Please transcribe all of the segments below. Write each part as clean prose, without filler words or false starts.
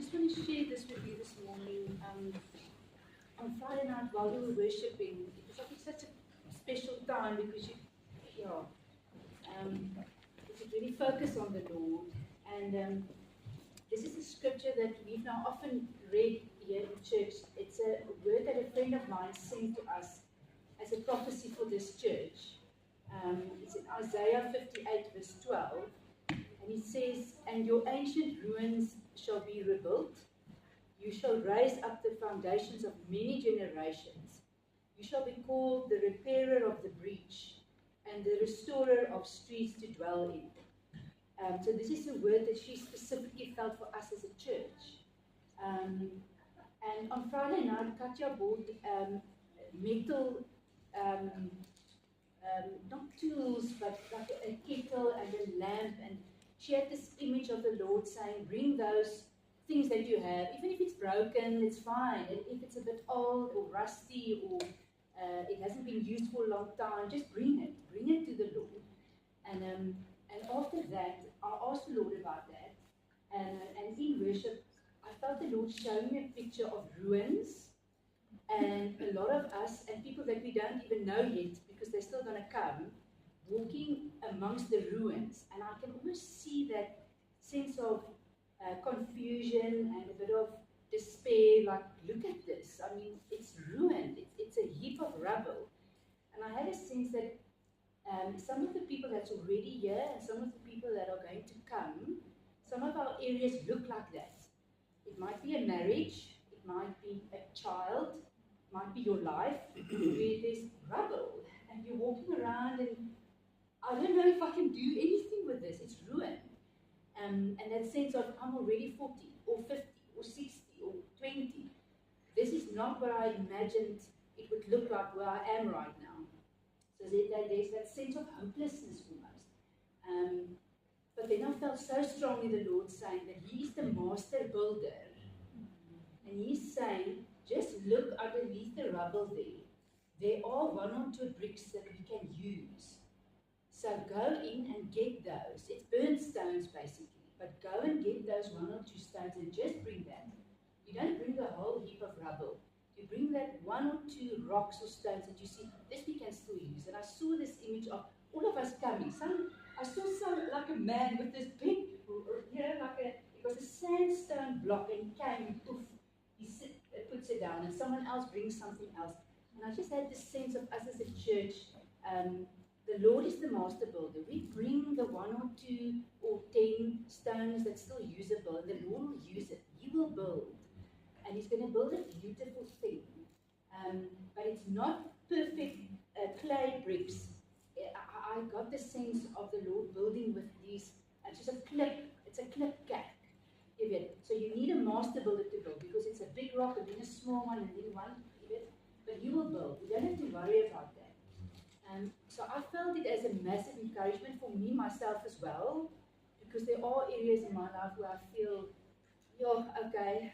just want to share this with you this morning. On Friday night while we were worshiping, it was like such a special time because we could really focus on the Lord. And this is a scripture that we've now often read here in church. It's a word that a friend of mine sent to us as a prophecy for this church. It's in Isaiah 58 verse 12. And he says, "And your ancient ruins shall be rebuilt. You shall raise up the foundations of many generations. You shall be called the repairer of the breach and the restorer of streets to dwell in." So this is a word that she specifically felt for us as a church. And on Friday night, Katja bought metal, not tools, but like a kettle and a lamp. And she had this image of the Lord saying, bring those things that you have, even if it's broken, it's fine. And if it's a bit old or rusty or it hasn't been used for a long time, just bring it to the Lord. And after that, I asked the Lord about that. And in worship, I felt the Lord showing me a picture of ruins. And a lot of us, and people that we don't even know yet, because they're still going to come, walking amongst the ruins. And I can almost see that sense of confusion and a bit of despair, like, look at this. I mean, it's ruined. It's a heap of rubble. And I had a sense that some of the people that's already here and some of the people that are going to come, some of our areas look like that. It might be a marriage, it might be a child, it might be your life, where there's rubble. And you're walking around and I don't know if I can do anything with this. It's ruined. And that sense of I'm already 40 or 50 or 60 or 20. This is not what I imagined it would look like where I am right now. So there's that sense of hopelessness almost. But then I felt so strongly the Lord saying that He's the master builder. And He's saying, just look underneath the rubble there. There are one or two bricks that we can use. So go in and get those. It's burnt stones basically. But go and get those one or two stones and just bring that. You don't bring the whole heap of rubble. You bring that one or two rocks or stones that you see, this we can still use. And I saw this image of all of us coming. I saw like a man with this big, it was a sandstone block, and he came and poof, puts it down, and someone else brings something else. And I just had this sense of us as a church, the Lord is the master builder. We bring the one or two or 10 stones that's still usable, and the Lord will use it. He will build. And He's going to build a beautiful thing. But it's not perfect clay bricks. I got the sense of the Lord building with these, just a clip, it's a clip cack. So you need a master builder to build, because it's a big rock and then a small one and then one. But you will build. You don't have to worry about that. So I felt it as a massive encouragement for me, myself as well, because there are areas in my life where I feel, okay,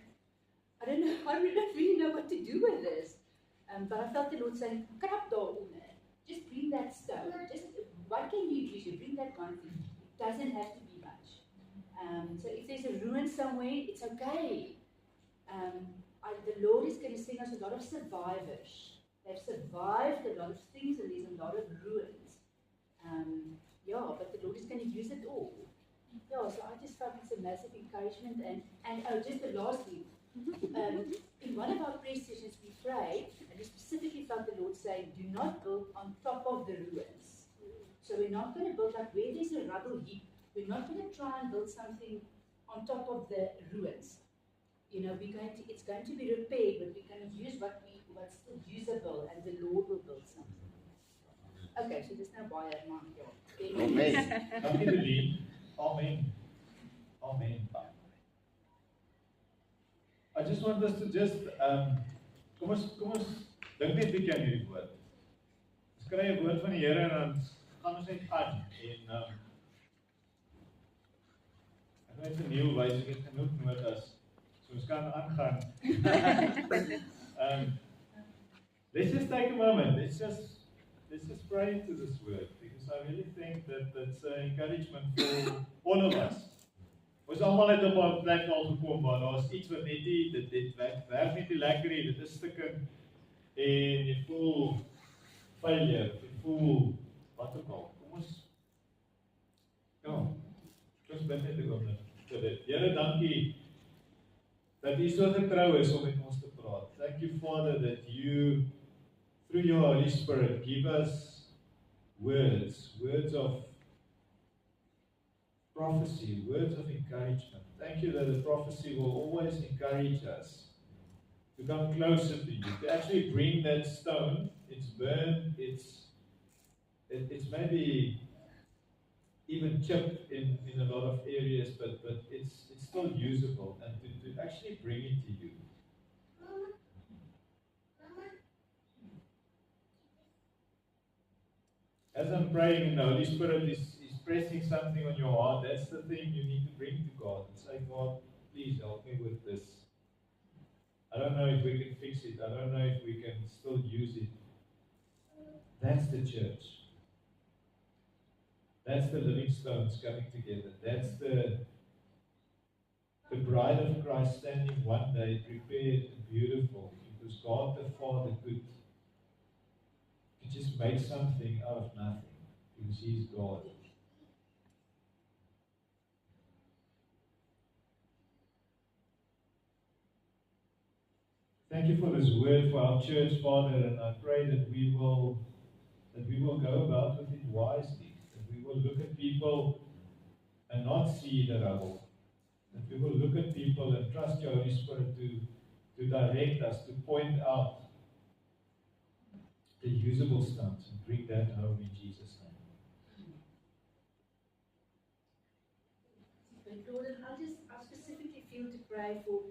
I don't really know what to do with this. But I felt the Lord saying, krap daaronder. Just bring that stone. What can you use? You bring that one thing. It doesn't have to be much. So if there's a ruin somewhere, it's okay. The Lord is going to send us a lot of survivors. They've survived a lot of things, and there's a lot of ruins. But the Lord is going to use it all. So I just felt it's a massive encouragement. And just the last thing. In one of our prayer sessions we prayed, and we specifically felt the Lord saying, do not build on top of the ruins. So we're not going to build like where there's a rubble heap. We're not going to try and build something on top of the ruins. It's going to be repaired, but we're going to use what's still usable, and the Lord will build something. Okay, so there's no buyer man. Amen. Amen. Amen. I just want us to kom ons dink net 'n bietjie aan hierdie woord. Ons kry 'n woord van die Here en dan gaan ons net aan en ek weet 'n nuwe wyse ek het genoeg notas. So ons kan aangaan. Let's just take a moment. Let's just pray into this word, because I really think that that's an encouragement for all of us. For Ons almal het op 'n plek al gekom waar daar's iets wat net nie dit werk net nie lekker nie, dit is stukkend en jy voel failure, jy voel wat ook al. Kom ons bid net 'n oomblik vir dit. Here, dankie dat U so getrou is om met ons te praat. Thank you, Father, that you through your Holy Spirit give us words of prophecy, words of encouragement. Thank you that the prophecy will always encourage us to come closer to you, to actually bring that stone. It's burned, it's maybe even chipped in a lot of areas, but it's still usable, and to actually bring it to you. As I'm praying and the Holy Spirit is pressing something on your heart, that's the thing you need to bring to God and say, God, please help me with this. I don't know if we can fix it. I don't know if we can still use it. That's the church. That's the living stones coming together. That's the bride of Christ standing one day prepared and beautiful, because God the Father could just make something out of nothing, because He's God. Thank you for this word for our church, Father, and I pray that we will go about with it wisely, that we will look at people and not see the rubble, that we will look at people and trust your Holy Spirit to direct us, to point out the usable stones and bring that home in Jesus' name. But Lord, I specifically feel to pray for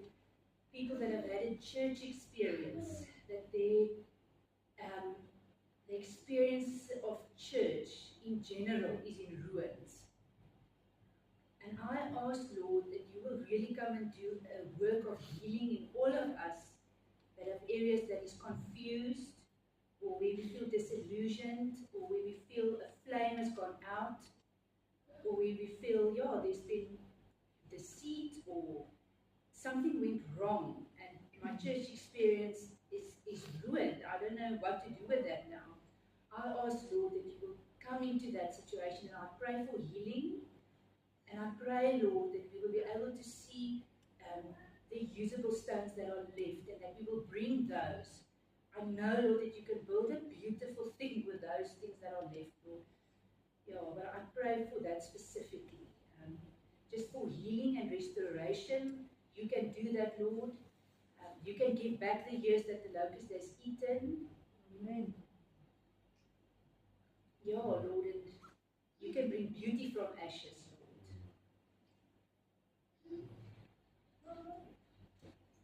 people that have had a church experience, that the experience of church in general is in ruins. And I ask, Lord, that you will really come and do a work of healing in all of us that have areas that is confused, or where we feel disillusioned, or where we feel a flame has gone out, or where we feel, there's been deceit, or something went wrong, and my church experience is ruined. I don't know what to do with that now. I ask, Lord, that you will come into that situation, and I pray for healing, and I pray, Lord, that we will be able to see the usable stones that are left, and that we will bring those. I know, Lord, that you can build a beautiful thing with those things that are left, Lord. But I pray for that specifically. Just for healing and restoration, you can do that, Lord. You can give back the years that the locust has eaten. Amen. Lord, and you can bring beauty from ashes,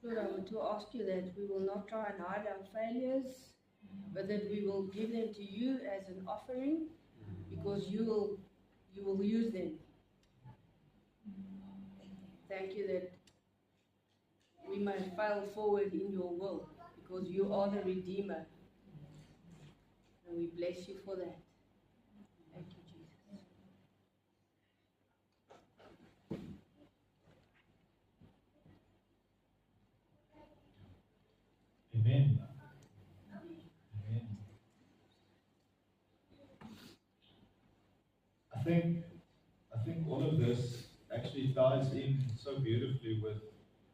Lord, I want to ask you that we will not try and hide our failures, but that we will give them to you as an offering, because you will use them. Thank you that we may fail forward in your will, because you are the Redeemer. And we bless you for that. Thank you, Jesus. Amen. Amen. I think all of this actually ties in so beautifully with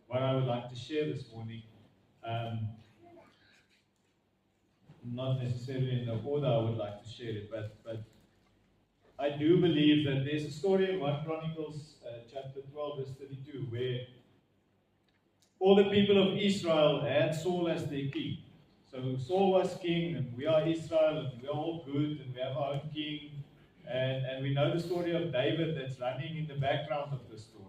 what I would like to share this morning. Not necessarily in the order I would like to share it, but I do believe that there's a story in 1 Chronicles chapter 12 verse 32 where all the people of Israel had Saul as their king. So Saul was king, and we are Israel, and we are all good, and we have our own king. And we know the story of David that's running in the background of the story.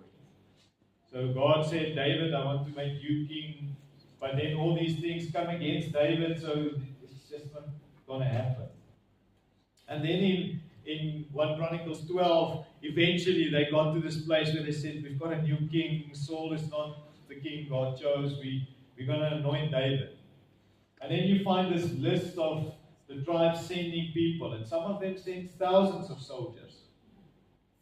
So God said, David, I want to make you king. But then all these things come against David, so it's just not going to happen. And then in 1 Chronicles 12, eventually they got to this place where they said, we've got a new king. Saul is not the king God chose. We're going to anoint David. And then you find this list of the tribes sending people, and some of them sent thousands of soldiers.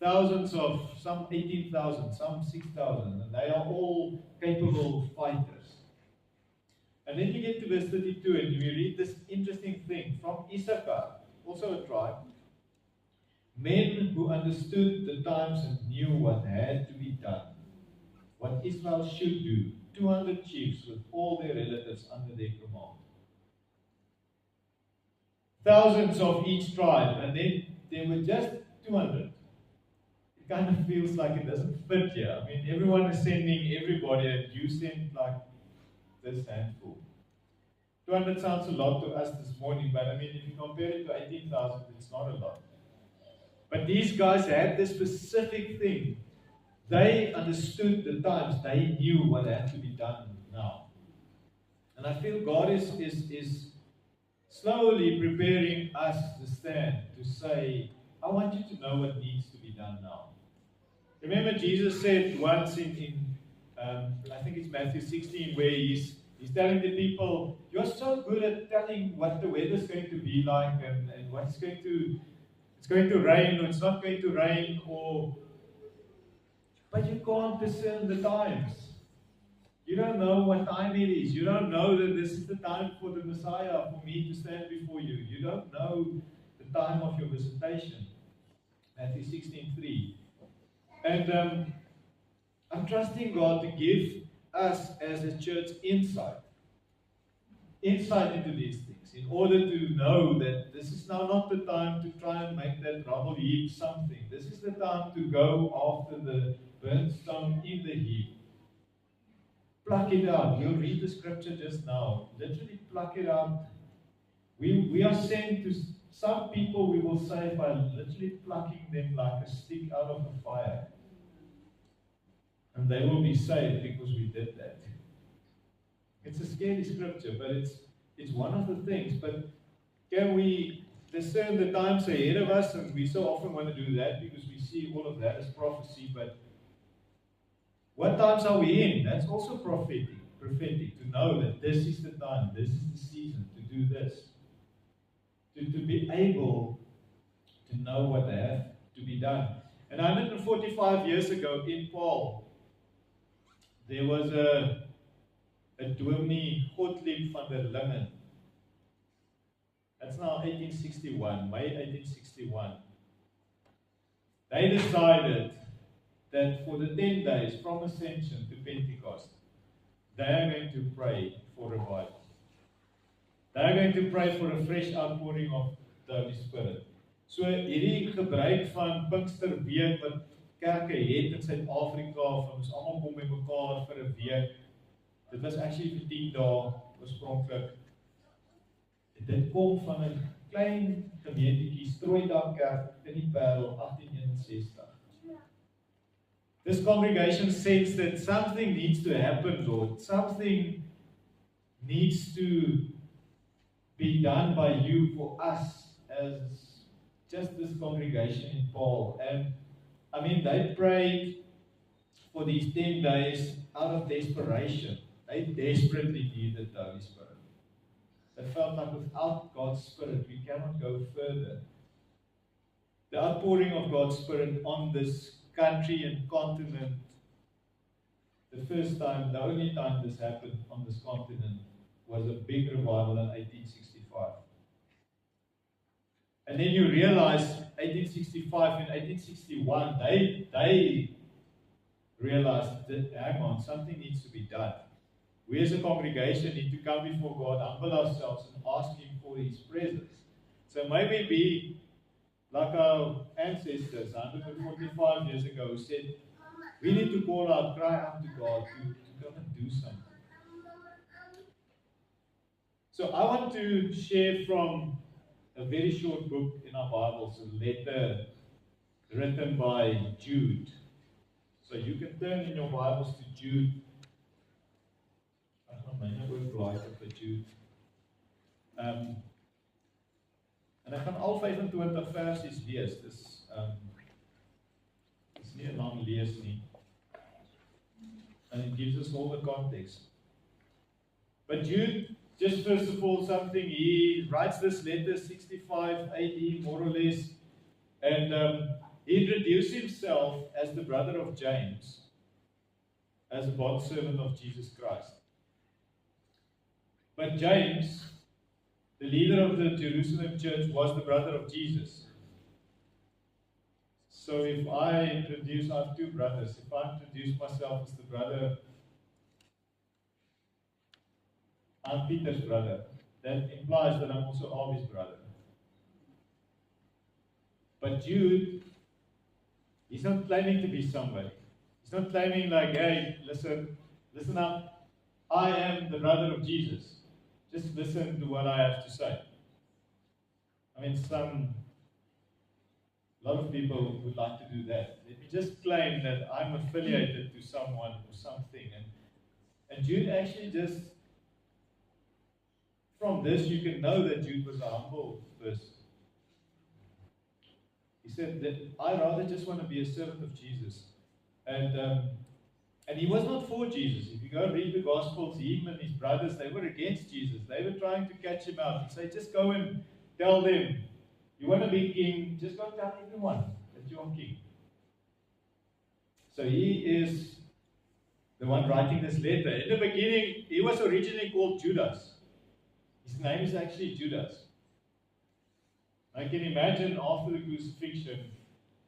thousands of, some 18,000, some 6,000, and they are all capable fighters. And then you get to verse 32 and you read this interesting thing from Issachar, also a tribe. Men who understood the times and knew what had to be done, what Israel should do, 200 chiefs with all their relatives under their command. Thousands of each tribe, and then there were just 200. It kind of feels like it doesn't fit here. I mean, everyone is sending everybody, and you send like this handful. 200 sounds a lot to us this morning, but I mean, if you compare it to 18,000, it's not a lot. But these guys had this specific thing. They understood the times. They knew what had to be done now. And I feel God is slowly preparing us to stand, to say, I want you to know what needs to be done now. Remember, Jesus said once in I think it's Matthew 16, where he's telling the people, you're so good at telling what the weather's going to be like and what's going to, it's going to rain or it's not going to rain, but you can't discern the times. You don't know what time it is. You don't know that this is the time for the Messiah, for me to stand before you. You don't know the time of your visitation. Matthew 16:3. And I'm trusting God to give us as a church insight into these things, in order to know that this is now not the time to try and make that rubble heap something. This is the time to go after the burnt stone in the heap. Pluck it out. We'll read the scripture just now. Literally pluck it out. We are sent to some people, we will save by literally plucking them like a stick out of a fire. And they will be saved because we did that. It's a scary scripture, but it's one of the things. But can we discern the times ahead of us? And we so often want to do that because we see all of that as prophecy. But what times are we in? That's also prophetic to know that this is the time, this is the season to do this. To be able to know what has to be done. And 145 years ago in Paul, there was a Dominee Gottlieb van der Lingen. That's now 1861, May 1861. They decided that for the 10 days from Ascension to Pentecost, they are going to pray for revival. They are going to pray for a fresh outpouring of the Holy Spirit. So hierdie gebruik van Pinksterweek wat kerke het in Suid-Afrika, van ons almal kom by mekaar vir 'n week. Dit was actually vir 10 dae oorspronklik. Dit kom van 'n klein gemeentetjie, Strooidak Kerk in die Parel, 1861. This congregation sensed that something needs to happen, Lord. Something needs to be done by you for us as just this congregation in Paul. And I mean, they prayed for these 10 days out of desperation. They desperately needed the Holy Spirit. They felt like without God's Spirit, we cannot go further. The outpouring of God's Spirit on this country and continent, the first time, the only time this happened on this continent, was a big revival in 1865. And then you realize 1865 and 1861, they realized that, hang on, something needs to be done. We as a congregation need to come before God, humble ourselves and ask Him for His presence. So maybe be like our ancestors 145 years ago who said, we need to call out, cry out to God to come and do something. So I want to share from a very short book in our Bibles, a letter written by Jude. So you can turn in your Bibles to Jude. I don't know, myne oor blaai vir Jude. En ek gaan al 25 versies lees. Dis nie 'n lang lees nie. And it gives us all the context. But Jude, just first of all, something, he writes this letter 65 AD, more or less, and he introduced himself as the brother of James, as a bondservant of Jesus Christ. But James, the leader of the Jerusalem church, was the brother of Jesus. So if I have two brothers. If I introduce myself as the brother, I'm Peter's brother. That implies that I'm also Avi's brother. But Jude, he's not claiming to be somebody. He's not claiming like, hey, listen up. I am the brother of Jesus. Just listen to what I have to say. I mean, a lot of people would like to do that. Let me just claim that I'm affiliated to someone or something. And Jude actually just, from this, you can know that Jude was a humble person. He said that I rather just want to be a servant of Jesus. And he was not for Jesus. If you go read the Gospels, him and his brothers, they were against Jesus. They were trying to catch him out and say, just go and tell them, you want to be king, just go tell everyone that you're king. So he is the one writing this letter. In the beginning, he was originally called Judas. His name is actually Judas. I can imagine after the crucifixion,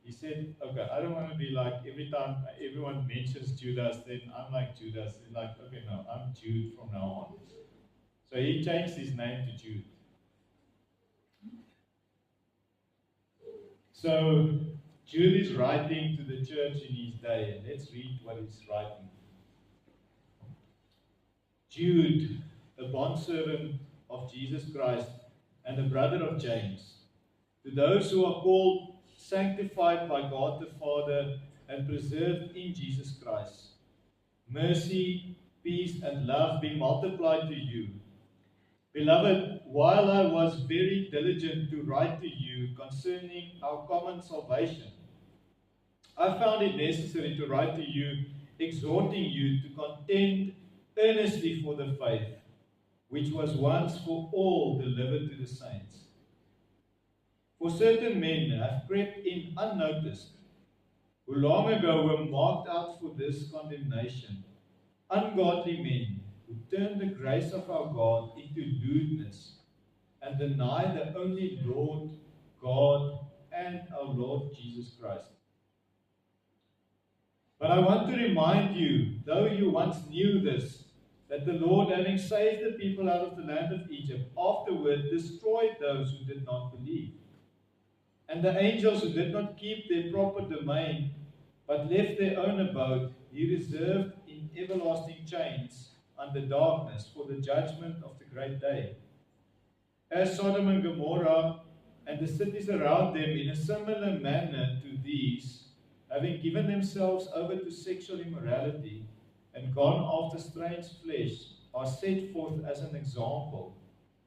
he said, okay, I don't want to be like, every time everyone mentions Judas, then I'm like Judas. He's like, okay, no, I'm Jude from now on. So he changed his name to Jude. So Jude is writing to the church in his day, and let's read what he's writing. Jude, a bondservant of Jesus Christ and a brother of James, to those who are called, sanctified by God the Father, and preserved in Jesus Christ, mercy, peace, and love be multiplied to you. Beloved, while I was very diligent to write to you concerning our common salvation, I found it necessary to write to you, exhorting you to contend earnestly for the faith, which was once for all delivered to the saints. For certain men have crept in unnoticed, who long ago were marked out for this condemnation, ungodly men who turn the grace of our God into lewdness and deny the only Lord God and our Lord Jesus Christ. But I want to remind you, though you once knew this, that the Lord, having saved the people out of the land of Egypt, afterward destroyed those who did not believe. And the angels who did not keep their proper domain, but left their own abode, he reserved in everlasting chains under darkness for the judgment of the great day. As Sodom and Gomorrah and the cities around them, in a similar manner to these, having given themselves over to sexual immorality and gone after strange flesh, are set forth as an example,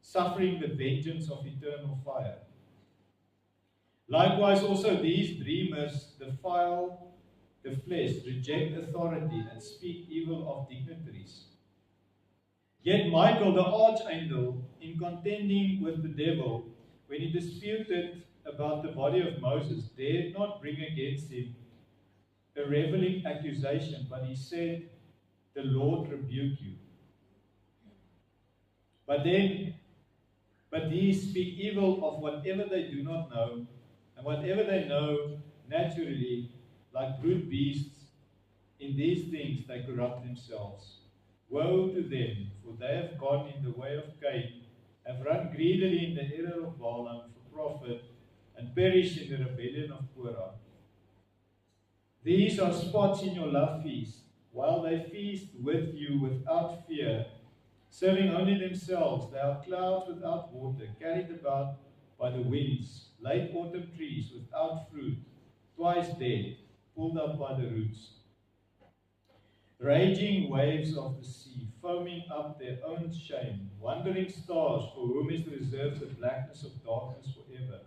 suffering the vengeance of eternal fire. Likewise also these dreamers defile the flesh, reject authority, and speak evil of dignitaries. Yet Michael, the archangel, in contending with the devil, when he disputed about the body of Moses, dared not bring against him a reveling accusation, but he said, the Lord rebuke you. But these speak evil of whatever they do not know, and whatever they know naturally, like brute beasts, in these things they corrupt themselves. Woe to them, for they have gone in the way of Cain, have run greedily in the error of Balaam for profit, and perished in the rebellion of Korah. These are spots in your love feast, while they feast with you without fear, serving only themselves. They are clouds without water, carried about by the winds, late autumn trees without fruit, twice dead, pulled up by the roots. Raging waves of the sea, foaming up their own shame, wandering stars for whom is reserved the blackness of darkness forever.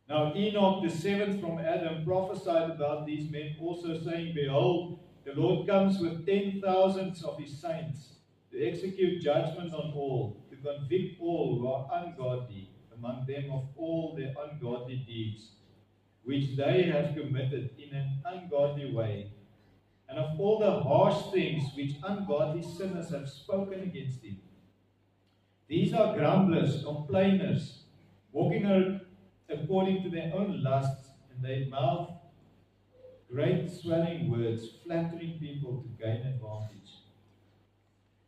Now Enoch, the seventh from Adam, prophesied about these men also, saying, behold, the Lord comes with 10,000s of his saints, to execute judgment on all, to convict all who are ungodly, among them of all their ungodly deeds, which they have committed in an ungodly way, and of all the harsh things which ungodly sinners have spoken against him. These are grumblers, complainers, walking according to their own lusts, and they mouth great swelling words, flattering people to gain advantage.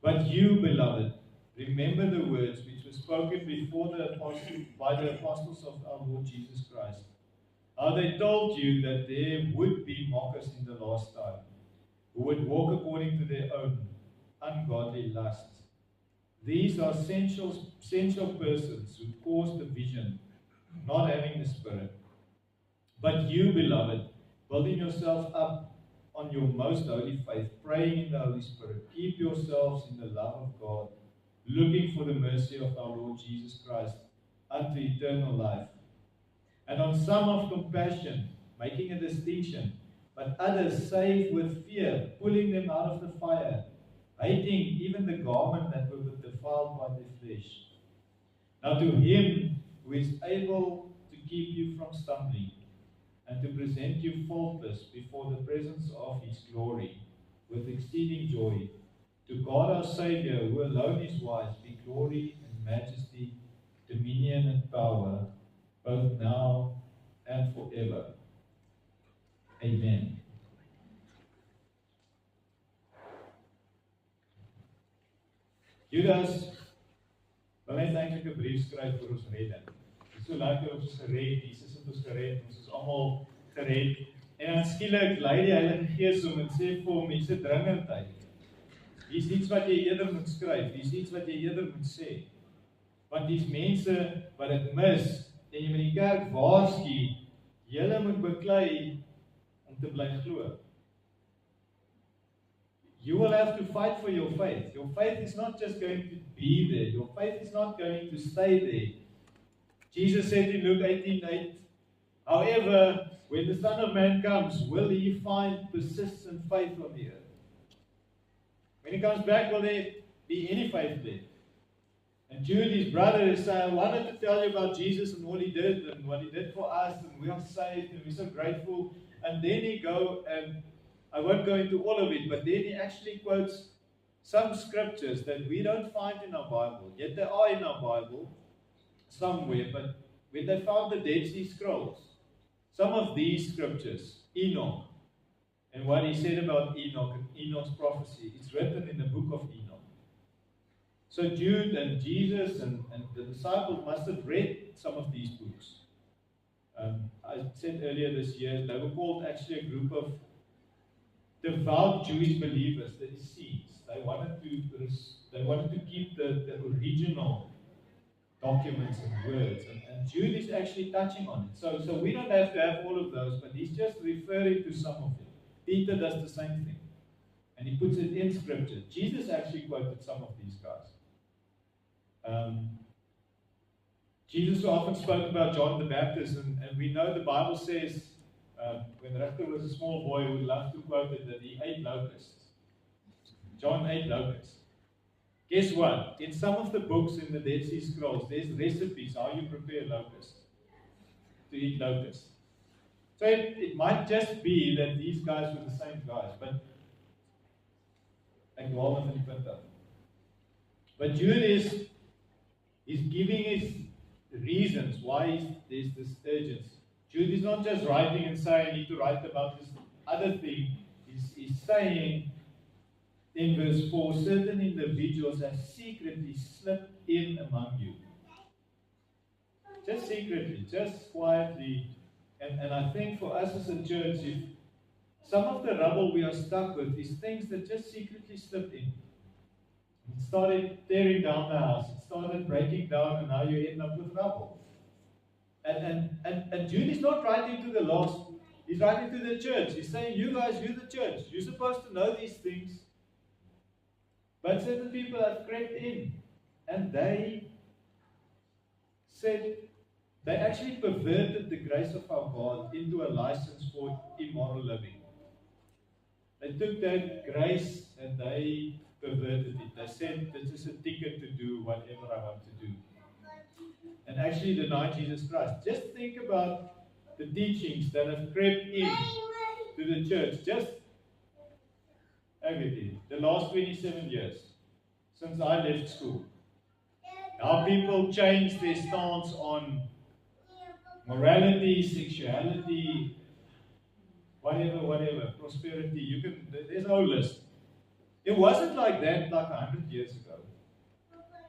But you, beloved, remember the words which were spoken before by the apostles of our Lord Jesus Christ, how they told you that there would be mockers in the last time, who would walk according to their own ungodly lusts. These are sensual persons who cause division, not having the Spirit. But you, beloved, building yourself up on your most holy faith, praying in the Holy Spirit, keep yourselves in the love of God, looking for the mercy of our Lord Jesus Christ unto eternal life. And on some of compassion, making a distinction, but others save with fear, pulling them out of the fire, hating even the garment that were defiled by their flesh. Now to him who is able to keep you from stumbling, and to present you faultless before the presence of his glory, with exceeding joy, to God our Saviour, who alone is wise, be glory and majesty, dominion and power, both now and forever. Amen. Judas wil net eintlik 'n brief skryf vir ons redding. Dit is so lekker ons is gered, Jesus het ons gered, ons is almal gered. En dan skielik lei die Heilige Gees om en sê vir hom, hier's 'n dringendheid. Hier's iets wat jy eerder moet skryf, hier's iets wat jy eerder moet sê. Want dis mense wat dit mis, en jy moet die kerk waarsku, julle moet beklei om te bly glo. You will have to fight for your faith. Your faith is not just going to be there. Your faith is not going to stay there. Jesus said in Luke 18:8, however, when the Son of Man comes, will he find persistent faith on the earth? When he comes back, will there be any faith there? And Jude, his brother, is saying, I wanted to tell you about Jesus and all he did and what he did for us, and we are saved and we're so grateful. And then he go, and I won't go into all of it, but then he actually quotes some scriptures that we don't find in our Bible. Yet they are in our Bible somewhere, but when they found the Dead Sea Scrolls, some of these scriptures, Enoch, and what he said about Enoch and Enoch's prophecy, it's written in the book of Enoch. So Jude and Jesus and the disciples must have read some of these books. I said earlier this year, they were called actually a group of devout Jewish believers, the Essenes. They wanted to keep the original documents and words, and Jude is actually touching on it. So we don't have to have all of those, but he's just referring to some of it. Peter does the same thing, and he puts it in scripture. Jesus actually quoted some of these guys. Jesus often spoke about John the Baptist, and we know the Bible says, when Richter was a small boy, he would love to quote it, that he ate locusts. John ate locusts. Guess what? In some of the books in the Dead Sea Scrolls, there's recipes how you prepare locusts, to eat locusts. So it might just be that these guys were the same guys, but like Walden and Pinto. But Jude is giving his reasons why there's this urgency. Jude is not just writing and saying, I need to write about this other thing. He's saying in verse 4, certain individuals have secretly slipped in among you. Just secretly, just quietly. And I think for us as a church, if some of the rubble we are stuck with is things that just secretly slipped in. It started tearing down the house. It started breaking down, and now you end up with rubble. And Jude is not writing to the lost. He's writing to the church. He's saying, you guys, you're the church. You're supposed to know these things. But certain people have crept in. And they said, they actually perverted the grace of our God into a license for immoral living. They took that grace and they perverted it. They said, this is a ticket to do whatever I want to do. And actually deny Jesus Christ. Just think about the teachings that have crept in to the church, just everything, the last 27 years, since I left school. How people change their stance on morality, sexuality, whatever, prosperity. There's no list. It wasn't like that like 100 years ago.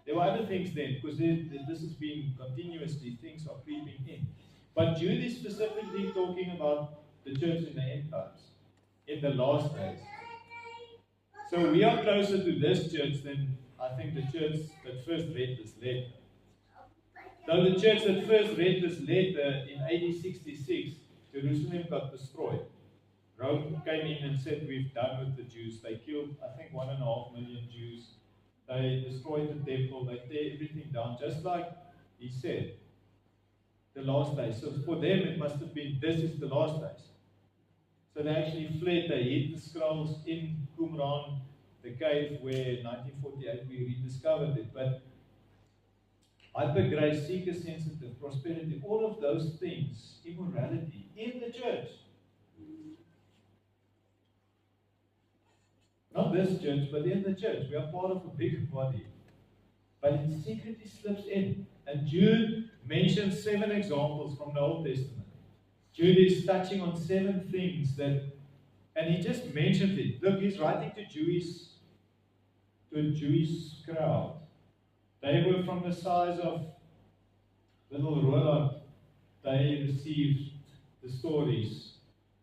There were other things then, because this has been continuously, things are creeping in. But Jude is specifically talking about the church in the end times, in the last days. So we are closer to this church than, I think, the church that first read this letter. Though the church that first read this letter in AD 66, Jerusalem got destroyed. Rome came in and said, we've done with the Jews. They killed, I think, 1.5 million Jews. They destroyed the temple. They tear everything down, just like he said, the last days. So for them, it must have been, this is the last days. So they actually fled. They hid the scrolls in Qumran, the cave where in 1948 we rediscovered it. But hypergrace, seeker-sensitive, prosperity, all of those things, immorality, in the church. Not this church, but in the church. We are part of a bigger body. But it secretly slips in. And Jude mentions 7 examples from the Old Testament. Jude is touching on 7 things that, and he just mentioned it. Look, he's writing to a Jewish crowd. They were from the size of little Roland. They received the stories.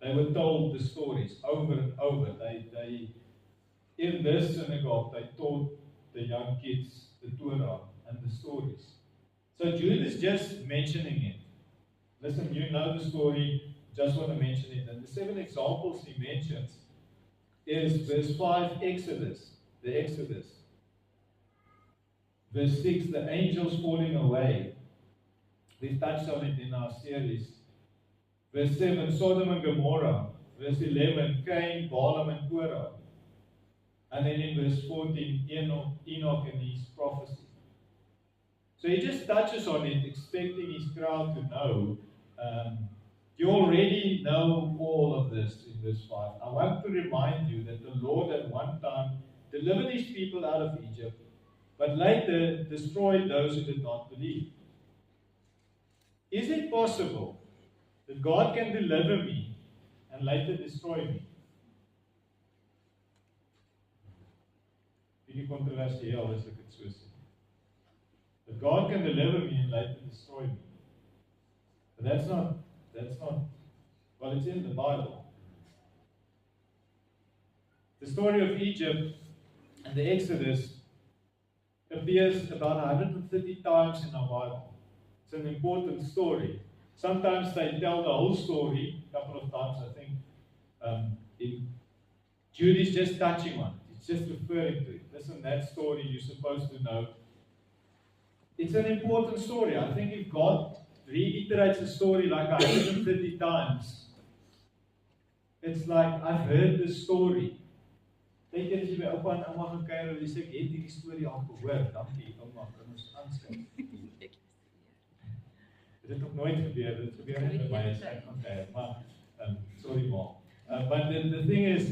They were told the stories over and over. They in this synagogue, they taught the young kids the Torah and the stories. So Jude is just mentioning it. Listen, you know the story, just want to mention it. And the 7 examples he mentions is verse 5, Exodus, the Exodus. Verse 6, the angels falling away. We've touched on it in our series. Verse 7, Sodom and Gomorrah. Verse 11, Cain, Balaam and Korah. And then in verse 14, Enoch and his prophecy. So he just touches on it, expecting his crowd to know. You already know all of this in verse 5. I want to remind you that the Lord at one time delivered his people out of Egypt, but later destroyed those who did not believe. Is it possible that God can deliver me and later destroy me? Bietjie kontroversieel as ek dit so sê. That God can deliver me and later destroy me. But that's not, well, it's in the Bible. The story of Egypt and the Exodus appears about 130 times in our Bible. It's an important story. Sometimes they tell the whole story, a couple of times, I think. Jude is just touching on it. It's just referring to it. Listen, that story you're supposed to know. It's an important story. I think if God reiterates a story like 130 times, it's like, I've heard this story. Dink jy as jy by oupa en ouma gaan kuier en jy sê ek het hierdie storie al gehoor, dankie ouma, kan ons aanskou. Dit het nog nooit gebeur, dit gebeur net met my as ek gaan kuier, maar sorry ma. But the thing is,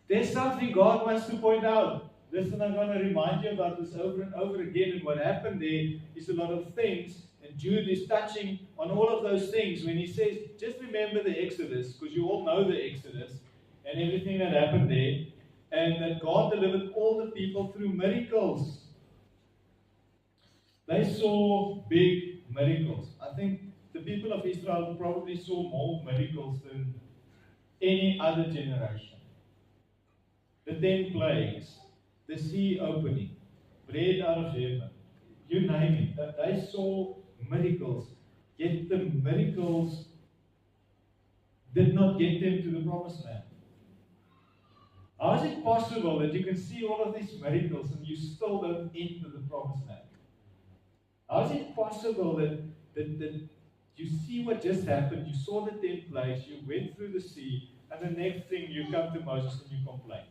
there's something God wants to point out. Listen, I'm going to remind you about this over and over again, and what happened there is a lot of things, and Jude is touching on all of those things when he says, just remember the Exodus, because you all know the Exodus, and everything that happened there, and that God delivered all the people through miracles. They saw big miracles. I think the people of Israel probably saw more miracles than any other generation. The 10 plagues, the sea opening, bread out of heaven, you name it. That they saw miracles, yet the miracles did not get them to the promised land. How is it possible that you can see all of these miracles and you still don't enter the promised land? How is it possible that you see what just happened, you saw the 10 plagues, you went through the sea, and the next thing you come to Moses and you complain?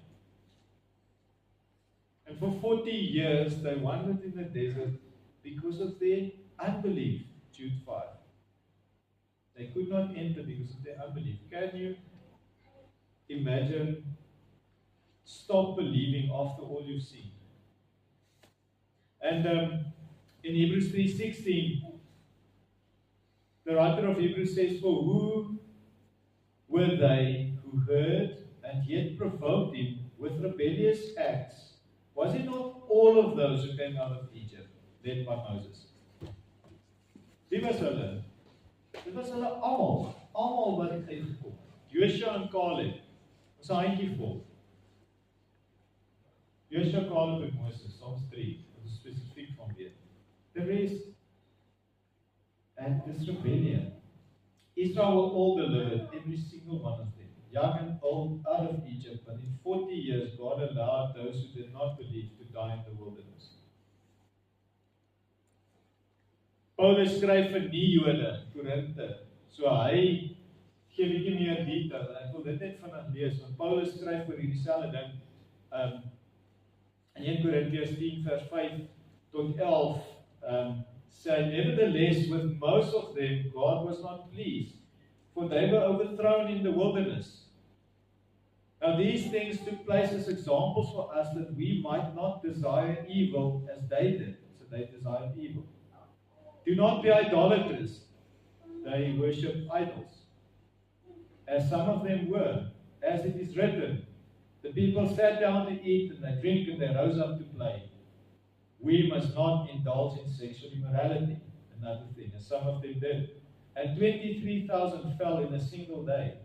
And for 40 years they wandered in the desert because of their unbelief, Jude 5. They could not enter because of their unbelief. Can you imagine stop believing after all you've seen? And in Hebrews 3:16, the writer of Hebrews says, "For who were they who heard and yet provoked him with rebellious acts? Was it not all of those who came out of Egypt, led by Moses?" Wie was hulle? Dit was hulle almal wat uitgekom het. Joshua en Caleb was 'n handjie vol. Joshua, Caleb en Moses, Psalms 3, dat is spesifiek van weet. The rest, and this rebellion. Israel were all delivered, every single one of them, young and old, out of Egypt, but in 40 years God allowed those who did not believe to die in the wilderness. Paulus skryf vir die Jode, Korinthe, so hy gee bietjie meer detail. Ek wil dit net vanaand lees, want Paulus skryf oor hierdie selfde ding in 1 Korintiërs 10 vers 5 tot 11, say, "Nevertheless, with most of them God was not pleased, for they were overthrown in the wilderness. Now these things took place as examples for us that we might not desire evil as they did." So they desired evil. "Do not be idolaters." They worship idols, as some of them were, as it is written, "The people sat down to eat and they drink and they rose up to play." We must not indulge in sexual immorality, another thing, as some of them did. And 23,000 fell in a single day.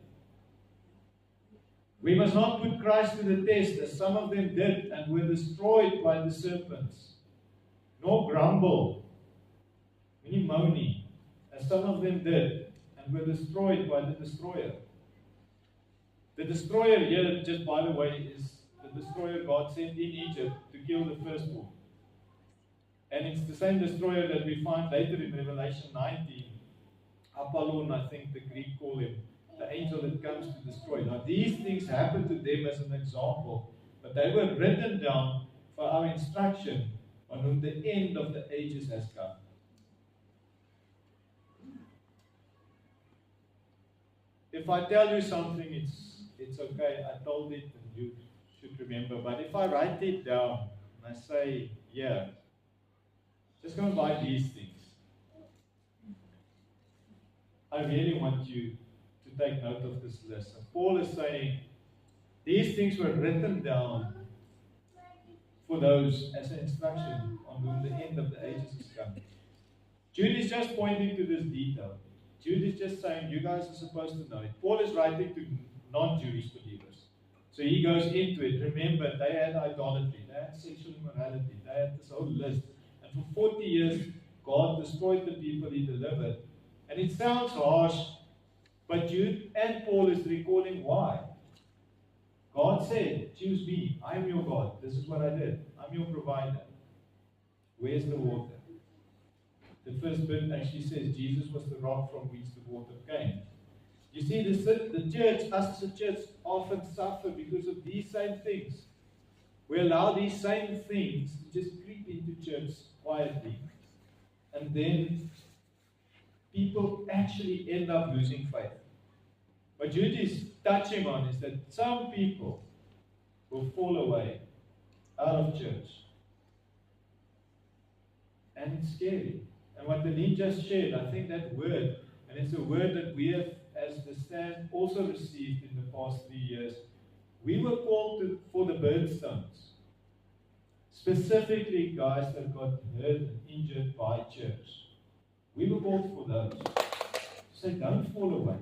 We must not put Christ to the test, as some of them did and were destroyed by the serpents. Nor grumble, meaning moaning, as some of them did and were destroyed by the destroyer. The destroyer here, just by the way, is the destroyer God sent in Egypt to kill the firstborn. And it's the same destroyer that we find later in Revelation 19. Apollon, I think the Greek call him, the angel that comes to destroy. Now these things happened to them as an example, but they were written down for our instruction on whom the end of the ages has come. If I tell you something, it's okay, I told it and you should remember, but if I write it down and I say, yeah, just go and buy these things, I really want you to take note of this list. And Paul is saying, these things were written down for those as an instruction on whom the end of the ages is coming. Jude is just pointing to this detail. Jude is just saying, you guys are supposed to know it. Paul is writing to non-Jewish believers. So he goes into it. Remember, they had idolatry, they had sexual immorality, they had this whole list. And for 40 years, God destroyed the people he delivered. And it sounds harsh, but Jude and Paul is recalling why. God said, choose me, I am your God. This is what I did. I'm your provider. Where's the water? The first bit actually says Jesus was the rock from which the water came. You see, the church, us as a church, often suffer because of these same things. We allow these same things to just creep into church quietly. And then people actually end up losing faith. What Jude is touching on is that some people will fall away out of church. And it's scary. And what Denise just shared, I think that word, and it's a word that we have, as the stand, also received in the past 3 years. We were called for the burnstones. Specifically, guys that got hurt and injured by church. We were called for those. So don't fall away.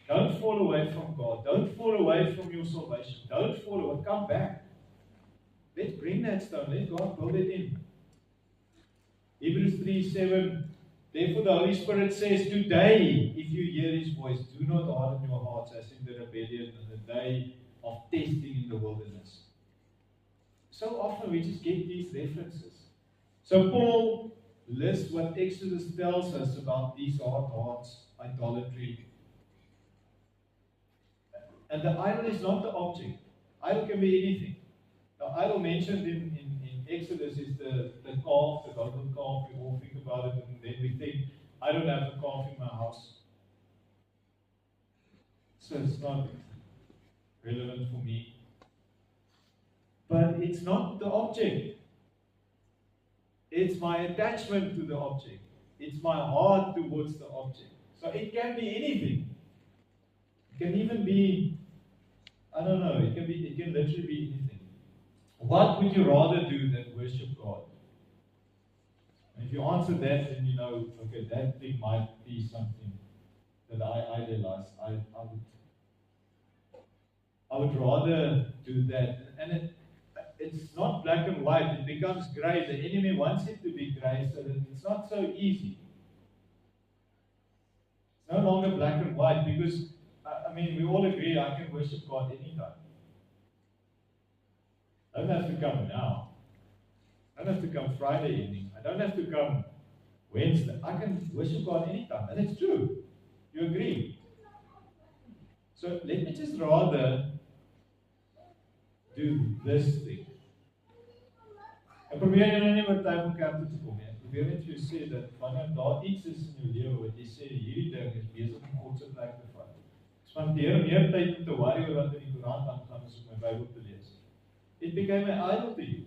Don't fall away from God. Don't fall away from your salvation. Don't fall away. Come back. Let's bring that stone. Let God build it in. Hebrews 3:7. Therefore the Holy Spirit says, today, if you hear His voice, do not harden your hearts as in the rebellion in the day of testing in the wilderness. So often we just get these references. So Paul lists what Exodus tells us about these hard hearts, idolatry. And the idol is not the object. Idol can be anything. The idol mentioned in Exodus is the calf, the golden calf. We all think about it and then we think, I don't have a calf in my house. so it's not relevant for me. But it's not the object. It's my attachment to the object. It's my heart towards the object. So it can be anything. It can even be, I don't know, it can literally be anything. What would you rather do than worship God? And if you answer that, then you know, okay, that thing might be something that I idolize. I would rather do that. And it's not black and white. It becomes grey. The enemy wants it to be grey, so that it's not so easy. It's no longer black and white, because, I mean, we all agree I can worship God anytime. I don't have to come now. I don't have to come Friday evening. I don't have to come Wednesday. I can worship God anytime. And it's true. You agree? So let me just rather do this thing. Ek probeer jy nou nie met tyd om kerk toe te kom nie. Ek probeer net vir jou sê dat wanneer daar iets is in jou lewe wat jy sê hierdie ding is besig om God se plek te vat. Ek spandeer meer tyd om te worry oor wat in die koerant aangaan as om my Bybel te lees. It became an idol to you.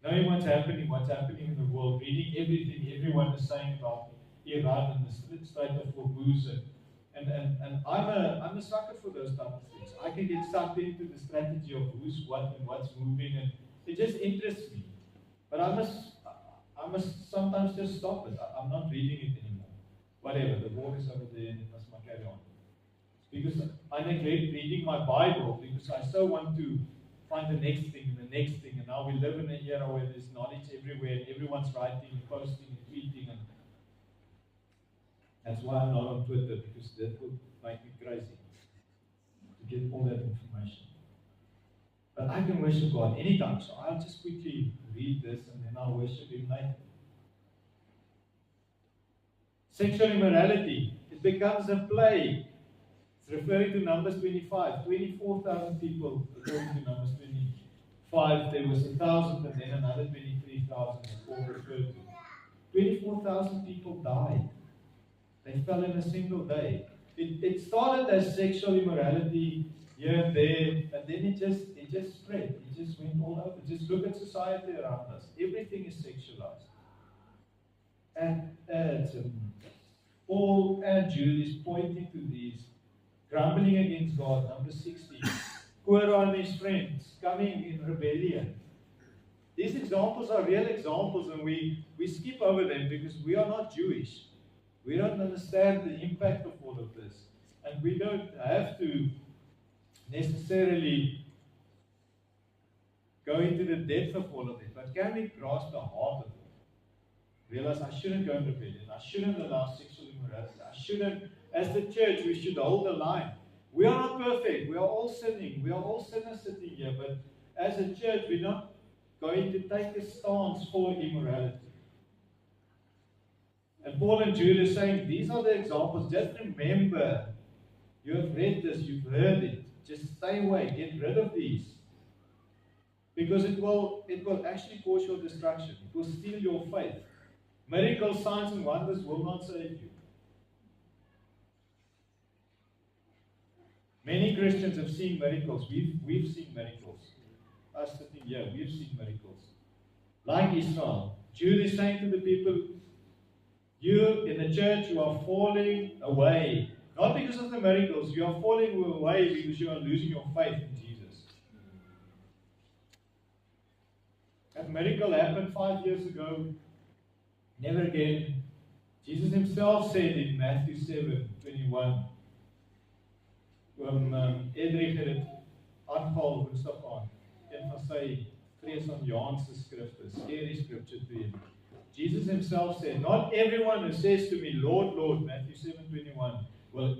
Knowing what's happening in the world, reading everything everyone is saying about Iran and the Strait of Hormuz, and I'm a sucker for those type of things. I can get sucked into the strategy of who's what and what's moving, and it just interests me. But I must sometimes just stop it. I'm not reading it anymore. Whatever, the war is over there, and it must carry on. Because I neglect reading my Bible because I so want to find the next thing, and now we live in an era where there's knowledge everywhere, and everyone's writing, and posting, and tweeting, and that's why I'm not on Twitter, because that would make me crazy to get all that information. But I can worship God anytime, so I'll just quickly read this, and then I'll worship Him later. Sexual immorality, it becomes a plague. It's referring to Numbers 25. 24,000 people, according to Numbers 25. There was 1,000 and then another 23,000 that Paul referred to. 24,000 people died. They fell in a single day. It started as sexual immorality here and there, and then it just spread. It just went all over. Just look at society around us. Everything is sexualized. And Paul and Jude is pointing to these, grumbling against God, number 16. Korah and his friends coming in rebellion. These examples are real examples, and we skip over them because we are not Jewish. We don't understand the impact of all of this. And we don't have to necessarily go into the depth of all of it. But can we grasp the heart of it? Realize I shouldn't go in rebellion. I shouldn't allow sexual immorality. I shouldn't, as the church, we should hold the line. We are not perfect. We are all sinning. We are all sinners sitting here. But as a church, we're not going to take a stance for immorality. And Paul and Jude are saying, these are the examples. Just remember, you have read this, you've heard it. Just stay away, get rid of these. Because it will actually cause your destruction. It will steal your faith. Miracles, signs, and wonders will not save you. Many Christians have seen miracles. We've seen miracles. Us sitting here, we've seen miracles. Like Israel. Jude is saying to the people, you in the church, you are falling away. Not because of the miracles. You are falling away because you are losing your faith in Jesus. That miracle happened 5 years ago. Never again. Jesus himself said in Matthew 7:21, Edrich het dit aangehaal Woensdag aan. Een van sy Vreesaanjaanse skrifte, scary scripture to him. Jesus himself said, not everyone who says to me, Lord, Lord, Matthew 7:21, will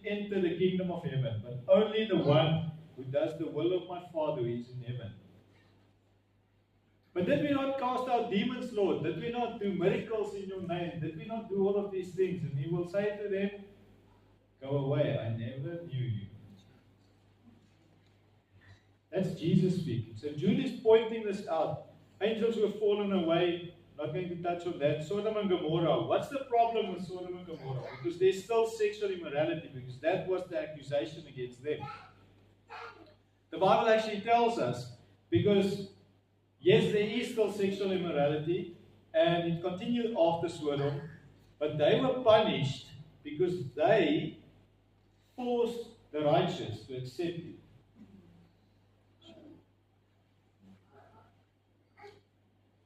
enter the kingdom of heaven, but only the one who does the will of my Father who is in heaven. But did we not cast out demons, Lord? Did we not do miracles in your name? Did we not do all of these things? And he will say to them, go away, I never knew you. That's Jesus speaking. So Jude is pointing this out. Angels who have fallen away, not going to touch on that. Sodom and Gomorrah. What's the problem with Sodom and Gomorrah? Because there's still sexual immorality, because that was the accusation against them. The Bible actually tells us, because yes, there is still sexual immorality, and it continued after Sodom, but they were punished because they forced the righteous to accept it.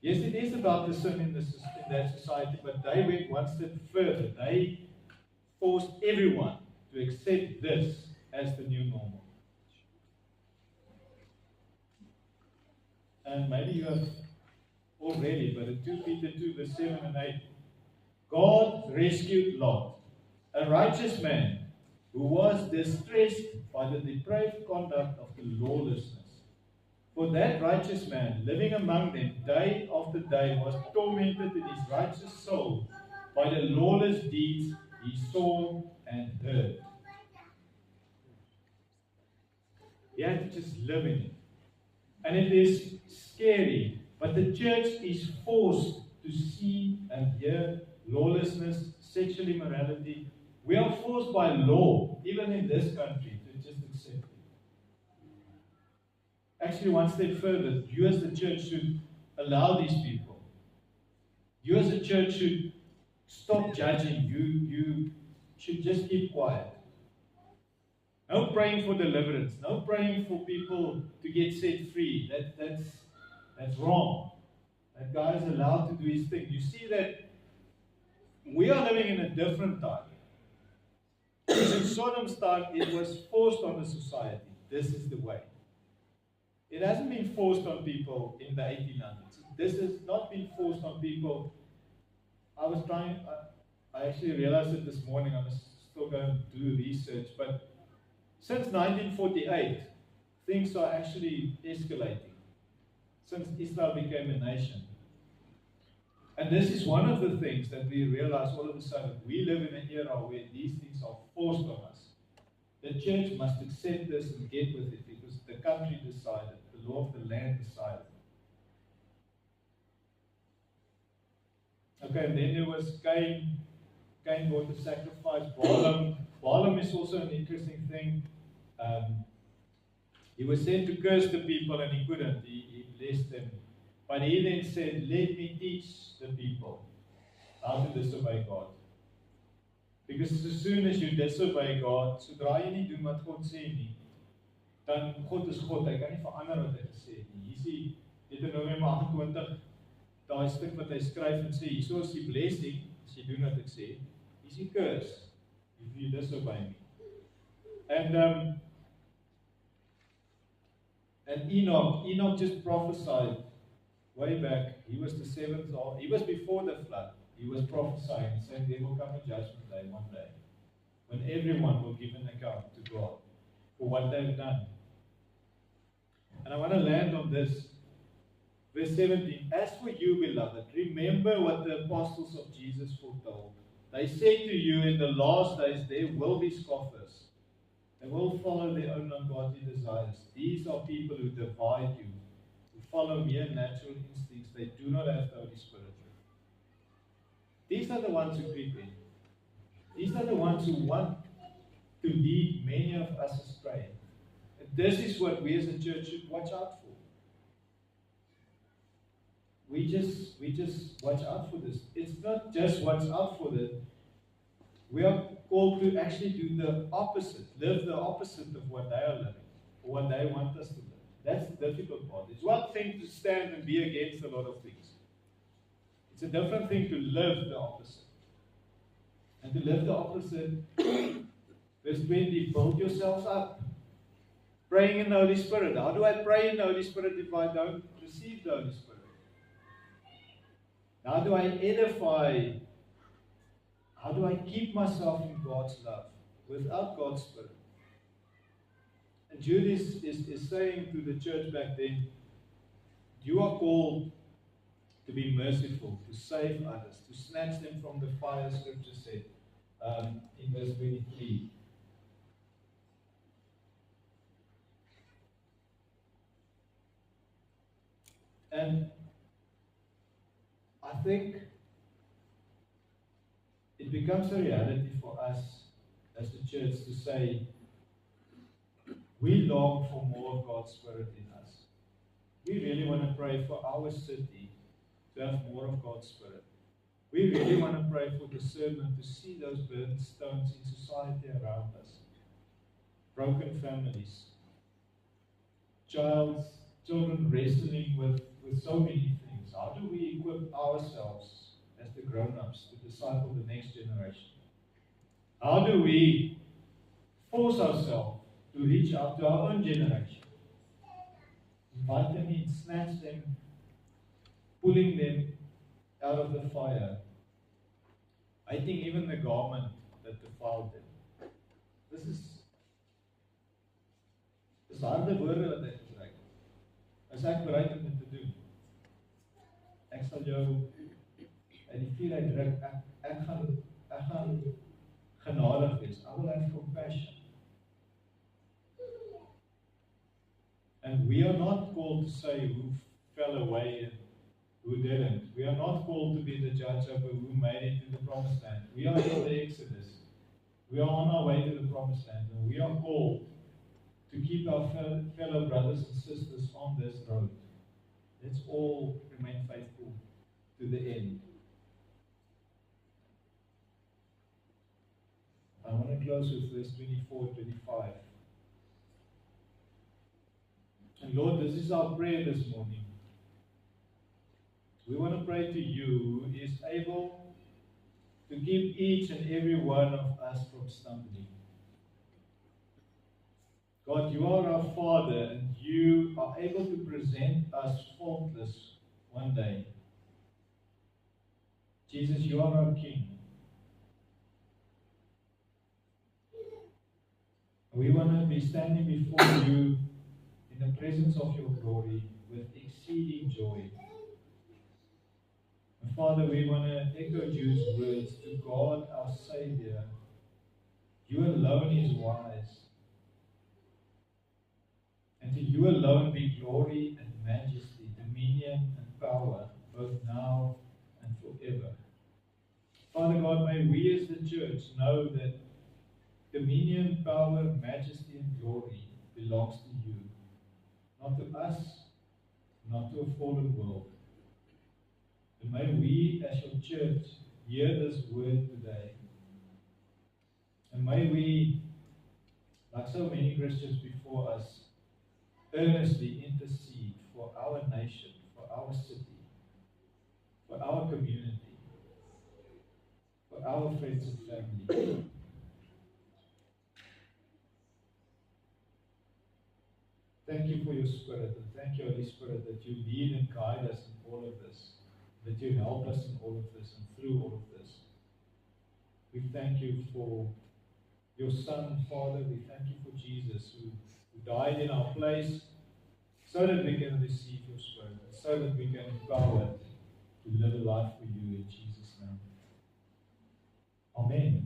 Yes, it is about the sin in that society, but they went one step further. They forced everyone to accept this as the new normal. And maybe you have already, but in 2 Peter 2, verse 7 and 8, God rescued Lot, a righteous man who was distressed by the depraved conduct of the lawlessness. For that righteous man, living among them day after day, was tormented in his righteous soul by the lawless deeds he saw and heard. He had to just live in it. And it is scary, but the church is forced to see and hear lawlessness, sexual immorality. We are forced by law, even in this country, to just accept it. Actually, one step further, you as the church should allow these people. You as a church should stop judging. You should just keep quiet. No praying for deliverance. No praying for people to get set free. That's wrong. That guy is allowed to do his thing. You see that we are living in a different time. In Sodom's time, it was forced on the society. This is the way. It hasn't been forced on people in the 1800s. This has not been forced on people. I actually realized it this morning. I must still go and do research. But since 1948, things are actually escalating. Since Israel became a nation. And this is one of the things that we realize all of a sudden. We live in an era where these things are forced on us. The church must accept this and get with it because the country decided, the law of the land decided. Okay, and then there was Cain. Cain brought a sacrifice. Balaam is also an interesting thing. He was sent to curse the people and he couldn't. He blessed them. But he then said, let me teach the people how to disobey God. Because as soon as you disobey God, sodra jy nie doen wat God sê nie, dan God is God, hy kan nie verander wat hy gesê het nie. Hier is Deuteronomium 28, daai stuk wat hy skryf en sê, hierso is die blessing, as jy doen wat ek sê, hier is die curse, if you disobey me. And Enoch just prophesied way back. He was the seventh, he was before the flood. He was prophesying, saying there will come a judgment day one day, when everyone will give an account to God for what they've done. And I want to land on this. Verse 17, as for you, beloved, remember what the apostles of Jesus foretold. They said to you, in the last days there will be scoffers. They will follow their own ungodly desires. These are people who divide you, who follow mere natural instincts. They do not have the Holy Spirit. These are the ones who creep in. These are the ones who want to lead many of us astray. And this is what we as a church should watch out for. We just watch out for this. It's not just watch out for this. We are called to actually do the opposite, live the opposite of what they are living, or what they want us to live. That's the difficult part. It's one thing to stand and be against a lot of things. It's a different thing to live the opposite. And to live the opposite, verse 20, build yourselves up. Praying in the Holy Spirit. How do I pray in the Holy Spirit if I don't receive the Holy Spirit? How do I edify? How do I keep myself in God's love without God's Spirit? And Jude is saying to the church back then, you are called to be merciful, to save others, to snatch them from the fire, Scripture said in verse 23. And I think it becomes a reality for us as a church to say, we long for more of God's Spirit in us. We really want to pray for our city to have more of God's Spirit. We really want to pray for discernment to see those burnt stones in society around us. Broken families. Children wrestling with so many things. How do we equip ourselves as the grown-ups to disciple the next generation? How do we force ourselves to reach out to our own generation? Invite them in, snatch them, pulling them out of the fire. I think even the garment that defiled them. Dis harde woorde wat hy gebruik. Is ek bereid om dit te doen? Ek sal jou in die vuur uitdruk, ek gaan genadig wees. I will have compassion. And we are not called to say who fell away and who didn't. We are not called to be the judge over who made it to the promised land. We are in the Exodus. We are on our way to the promised land, and we are called to keep our fellow brothers and sisters on this road. Let's all remain faithful to the end. I want to close with verse 24-25. And Lord, this is our prayer this morning. We want to pray to you who is able to keep each and every one of us from stumbling. God, you are our Father, and you are able to present us faultless one day. Jesus, you are our King. We want to be standing before you in the presence of your glory with exceeding joy. And Father, we want to echo Jude's words to God, our Savior. You alone is wise. And to you alone be glory and majesty, dominion and power, both now and forever. Father God, may we as the church know that dominion, power, majesty, and glory belongs to you. Not to us, not to a fallen world. And may we as your church hear this word today. And may we, like so many Christians before us, earnestly intercede for our nation, for our city, for our community, for our friends and family. Thank you for your Spirit, and thank you, Holy Spirit, that you lead and guide us in all of this, that you help us in all of this and through all of this. We thank you for your Son, Father. We thank you for Jesus, who died in our place, so that we can receive your Spirit, and so that we can be empowered to live a life for you in Jesus' name. Amen.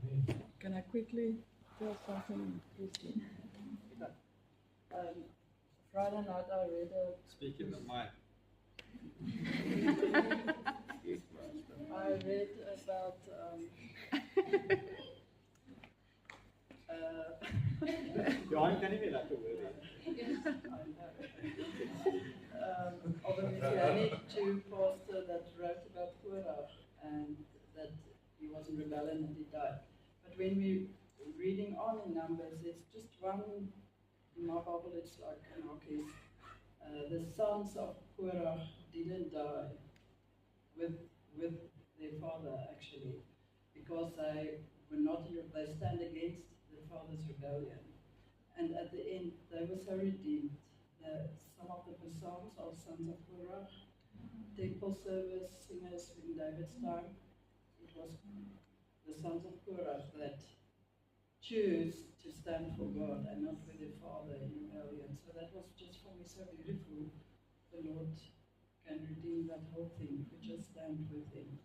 Amen. Can I quickly tell something, Christine? Friday night I read a... Speak in the mic. I read about Johan kan nie meer laat hoor of a Messianic Jew pastor that wrote about Korach and that he was in rebellion and he died. But when we reading on in Numbers, it's just one, in my Bible it's like an archive. The sons of Korach didn't die with their father actually, because they were not, they stand against the father's rebellion. And at the end, they were so redeemed. Some of the psalms are sons of Korach. Temple service singers in David's time, it was the sons of Korach that choose to stand for God and not with their father in rebellion. So that was just for me so beautiful. The Lord can redeem that whole thing if we just stand with Him.